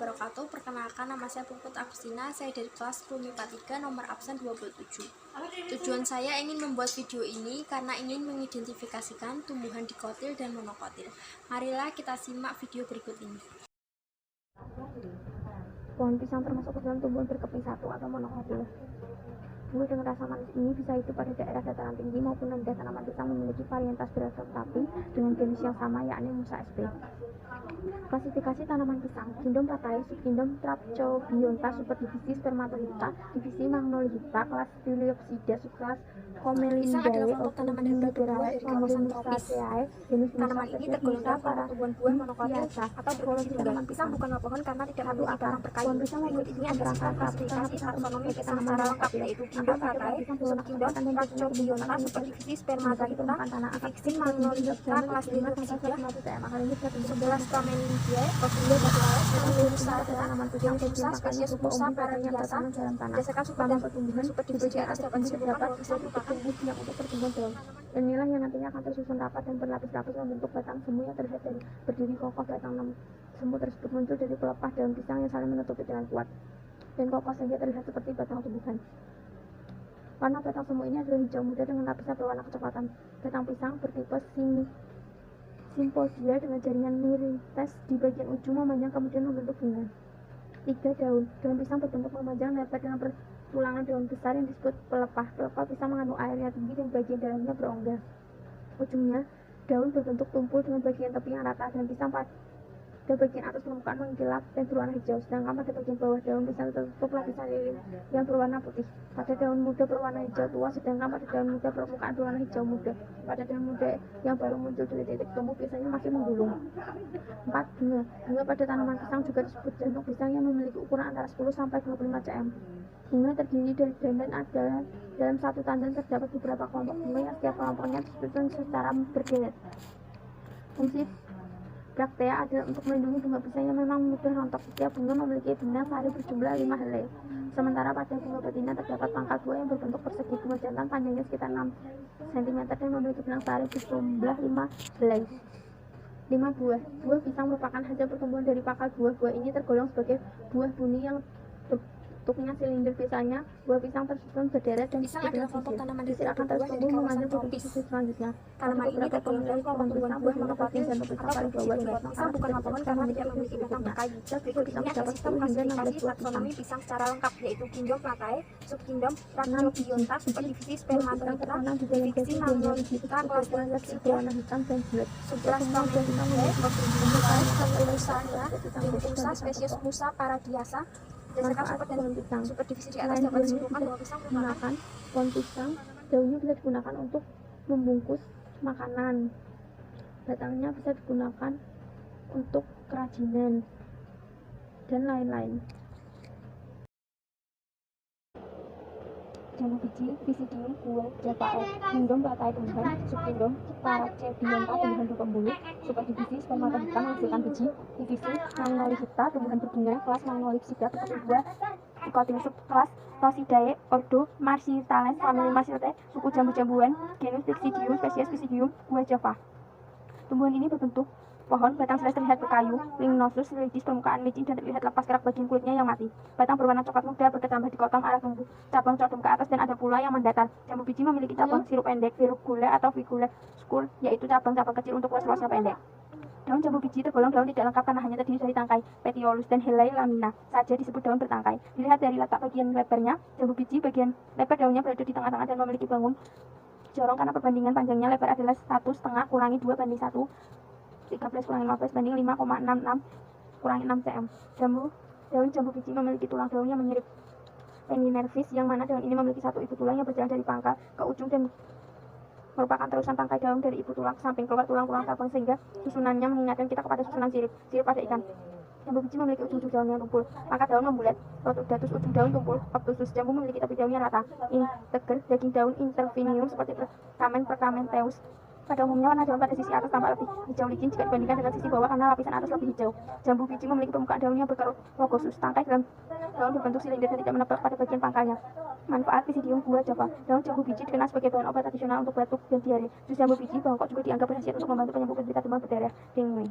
wabarakatuh. Perkenalkan, nama saya Puput Agustina. Saya dari kelas 10 MIPA 3, nomor absen 27. Tujuan saya ingin membuat video ini karena ingin mengidentifikasikan tumbuhan dikotil dan monokotil. Marilah kita simak video berikut ini. Pohon pisang termasuk ke dalam tumbuhan berkeping satu atau monokotil. Tumbuh dengan rasa manis ini bisa hidup pada daerah dataran tinggi maupun rendah. Tanaman pisang memiliki varietas beragam tapi dengan jenis yang sama, yakni Musa sp. Klasifikasi tanaman pisang: Kingdom Ratae, subkingdom Traphobionta, superdivisi Spermatohypta, divisi Magnolita, kelas Phylloxida, subkelas Comelindae, Orchidea, kemudian Musaceae, jenis Tanaman ini tergolong dalam kelompok tumbuhan buah monokotil atau berfungsi tunggal. Pisang bukanlah pohon karena tidak memiliki batang berkayu. Berikut ini adalah klasifikasi taksonomi pisang secara lengkap, yaitu Kingdom Ratae, subkingdom Traphobionta, superdivisi Spermatohypta, divisi Magnolita, kelas Phylloxida, subkelas Comelindae, Orchidea, Musa, Musa spesies Musa paradiasa, berdasarkan sumber dan superdivisi di atas dapat disimpulkan bahwa pisang merupakan yang untuk pertumbuhan daun. Dan inilah yang nantinya akan tersusun rapat dan berlapis-lapis membentuk batang semu yang terlihat dari berdiri kokoh. Batang semu tersebut muncul dari pelepah daun pisang yang saling menutupi dengan kuat dan kokoh sehingga terlihat seperti batang tumbuhan. Warna batang semu ini adalah hijau muda dengan lapisan berwarna kecoklatan. Batang pisang bertipe Symposia dengan jaringan mirites di bagian ujung memanjang kemudian membentuk bunga. 3. Daun pisang berbentuk memanjang lebar dengan tulangan daun besar yang disebut pelepah. Pelepah pisang mengandung air yang tinggi dan bagian dalamnya berongga. Ujungnya, daun berbentuk tumpul dengan bagian tepi yang rata dan pisang pada bagian atas permukaan mengkilap dan berwarna hijau, sedangkan pada bagian bawah daun pisang tertutup lapisan lilin yang berwarna putih. Pada daun muda berwarna hijau tua, sedangkan pada daun muda permukaan berwarna hijau muda. Pada daun muda yang baru muncul dari titik tumbuh biasanya masih menggulung. 4. Bunga pada tanaman pisang juga disebut jantung pisang yang memiliki ukuran antara 10 sampai 25 cm. Bunga terdiri dari dandan. Dalam satu tandan terdapat beberapa kelompok bunga yang setiap kelompoknya disusun secara berderet. Fungsi braktea adalah untuk melindungi bunga pisang yang memang mudah rontok. Setiap bunga memiliki benang sari berjumlah 5 helai. Sementara pada bunga betina terdapat pangkal buah yang berbentuk persegi. Bunga jantan panjangnya sekitar 6 cm dan memiliki benang sari berjumlah 5 helai. 5. Buah pisang merupakan hasil pertumbuhan dari pangkal buah. Buah ini tergolong sebagai buah buni yang bentuknya silinder. Biasanya buah pisang tersusun berderet dan Pisang adalah kelompok tanaman sisir akan terus tumbuh mengambil produksi selanjutnya. Tanaman ini tergolong dalam kelompok tumbuhan buah monokotil atau berfungsi. Pisang bukanlah pohon karena tidak memiliki batang berkayu. Berikut ini adalah sistem klasifikasi taksonomi pisang secara lengkap, yaitu Kingdom Ratae, subkingdom Traphobionta, superdivisi Spermatohypta, divisi Magnolita, kelas Phylloxida, subkelas Comelindae, Musa spesies Musa paradiasa. Berdasarkan sumber dan superdivisi di atas dapat disimpulkan bahwa pisang merupakan pohon pisang. Daunnya bisa digunakan untuk membungkus makanan. Batangnya bisa digunakan untuk kerajinan dan lain-lain. Jambu biji, Visidium, Buah, Javae, Kingdom Ratae tumbuhan, subkingdom Paracebionta tumbuhan berpembuluh, superdivisi Spermatohypta menghasilkan biji, divisi Magnolita tumbuhan berbunga, kelas Magnolipsida berbentuk buah, dikotil, subkelas Rosidae, ordo Marcitales, famili Marcitae, suku jambu-jambuan, genus Visidium, spesies Visidium, buah Java. Tumbuhan ini berbentuk pohon, batang jelas terlihat berkayu, lignosus, licin, permukaan licin dan terlihat lepas gerak bagian kulitnya yang mati. Batang berwarna coklat muda, berketambah dikotom arah tumbuh, cabang condong ke atas dan ada pula yang mendatar. Jambu biji memiliki cabang sirup pendek, virgula atau figula skul, yaitu cabang-cabang kecil untuk luas-luasnya pendek. Daun jambu biji tergolong daun tidak lengkap karena hanya terdiri dari tangkai, petiolus, dan helai lamina saja disebut daun bertangkai. Dilihat dari letak bagian lebarnya, jambu biji bagian lebar daunnya berada di tengah-tengah dan memiliki bangun jorong karena perbandingan panjangnya lebar adalah 1,5 kurangi 2 banding 1. 13 kurangi 15 banding 5,66 kurangi 6 cm. Daun jambu biji memiliki tulang daunnya mirip penninervis, yang mana daun ini memiliki satu ibu tulang yang berjalan dari pangkal ke ujung dan merupakan terusan tangkai daun dari ibu tulang ke samping keluar tulang-tulang cabang sehingga susunannya mengingatkan kita kepada susunan sirip pada ikan. Jambu biji memiliki ujung daun yang tumpul, pangkat daun membulat, rotudatus ujung daun tumpul, obtusus. Jambu memiliki tepi daunnya rata, integer, daging daun intervinium seperti perkamenteus. Pada umumnya warna daun pada sisi atas tampak lebih hijau licin jika dibandingkan dengan sisi bawah karena lapisan atas lebih hijau. Jambu biji memiliki permukaan daun yang berkerut rugosus. Tangkai dalam daun berbentuk silinder dan tidak menempel pada bagian pangkalnya. Manfaat Visidium buah Java. Daun jambu biji dikenal sebagai bahan obat tradisional untuk batuk dan diare. Jus jambu biji bangkok juga dianggap berkhasiat untuk membantu penyembuhan penderita demam berdarah dengue.